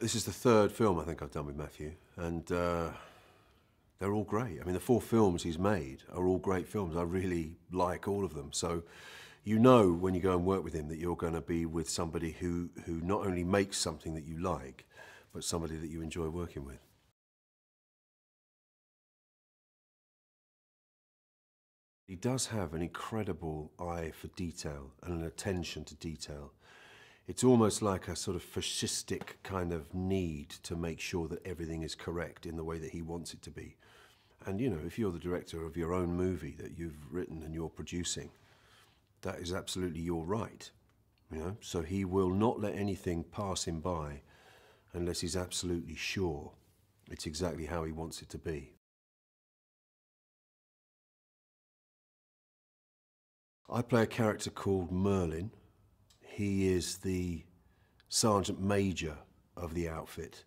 This is the third film I think I've done with Matthew, and they're all great. I mean, the 4 films he's made are all great films. I really like all of them. So you know when you go and work with him that you're going to be with somebody who not only makes something that you like, but somebody that you enjoy working with. He does have an incredible eye for detail and an attention to detail. It's almost like a sort of fascistic kind of need to make sure that everything is correct in the way that he wants it to be. And you know, if you're the director of your own movie that you've written and you're producing, that is absolutely your right, you know? So he will not let anything pass him by unless he's absolutely sure it's exactly how he wants it to be. I play a character called Merlin. He is the sergeant major of the outfit.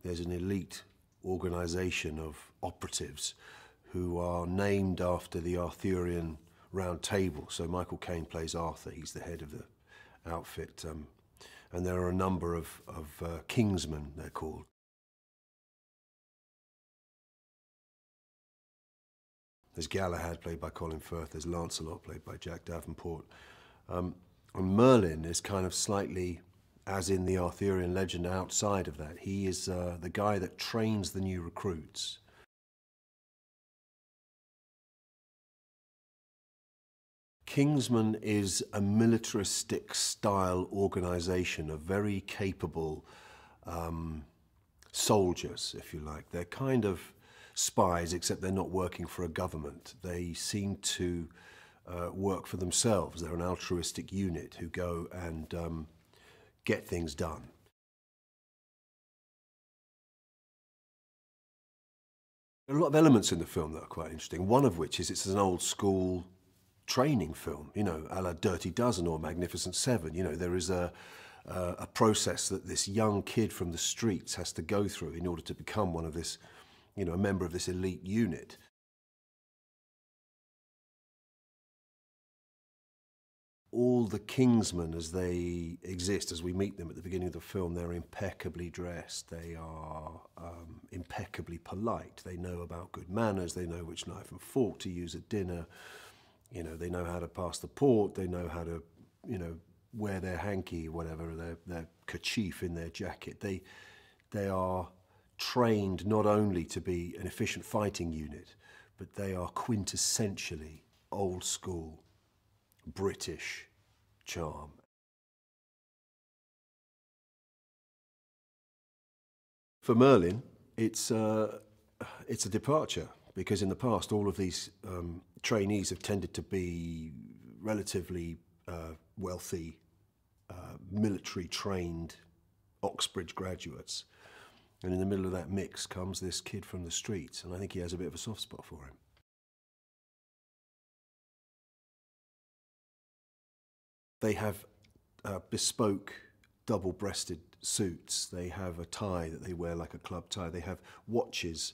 There's an elite organisation of operatives who are named after the Arthurian Round Table. So Michael Caine plays Arthur, he's the head of the outfit. And there are a number of Kingsmen, they're called. There's Galahad, played by Colin Firth. There's Lancelot, played by Jack Davenport. And Merlin is kind of slightly, as in the Arthurian legend, outside of that. He is the guy that trains the new recruits. Kingsman is a militaristic style organisation of very capable soldiers, if you like. They're kind of spies, except they're not working for a government. They seem to work for themselves. They're an altruistic unit who go and get things done. There are a lot of elements in the film that are quite interesting, one of which is it's an old school training film, you know, a la Dirty Dozen or Magnificent Seven. You know, there is a process that this young kid from the streets has to go through in order to become one of this, you know, a member of this elite unit. All the Kingsmen as they exist, as we meet them at the beginning of the film, they're impeccably dressed, they are impeccably polite, they know about good manners, they know which knife and fork to use at dinner, you know, they know how to pass the port, they know how to, you know, wear their hanky, whatever, their kerchief in their jacket. They are trained not only to be an efficient fighting unit, but they are quintessentially old school British charm. For Merlin, it's a departure, because in the past all of these trainees have tended to be relatively wealthy, military trained Oxbridge graduates. And in the middle of that mix comes this kid from the streets, and I think he has a bit of a soft spot for him. They have bespoke double-breasted suits. They have a tie that they wear like a club tie. They have watches.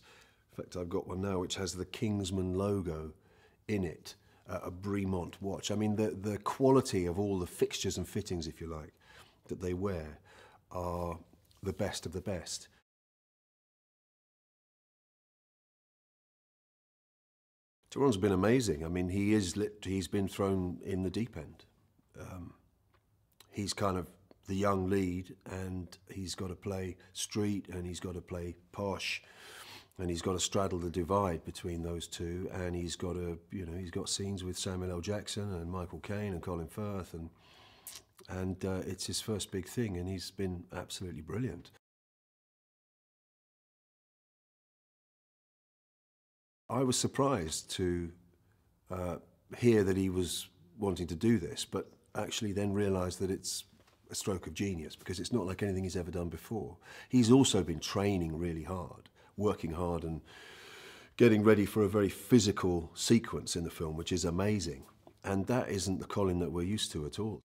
In fact, I've got one now which has the Kingsman logo in it, a Bremont watch. I mean, the quality of all the fixtures and fittings, if you like, that they wear are the best of the best. Tyrone been amazing. I mean, he's been thrown in the deep end. He's kind of the young lead, and he's got to play street, and he's got to play posh, and he's got to straddle the divide between those two, and he's got to, you know, he's got scenes with Samuel L. Jackson and Michael Caine and Colin Firth, and it's his first big thing, and he's been absolutely brilliant. I was surprised to hear that he was wanting to do this, but actually then realised that it's a stroke of genius, because it's not like anything he's ever done before. He's also been training really hard, working hard and getting ready for a very physical sequence in the film, which is amazing. And that isn't the Colin that we're used to at all.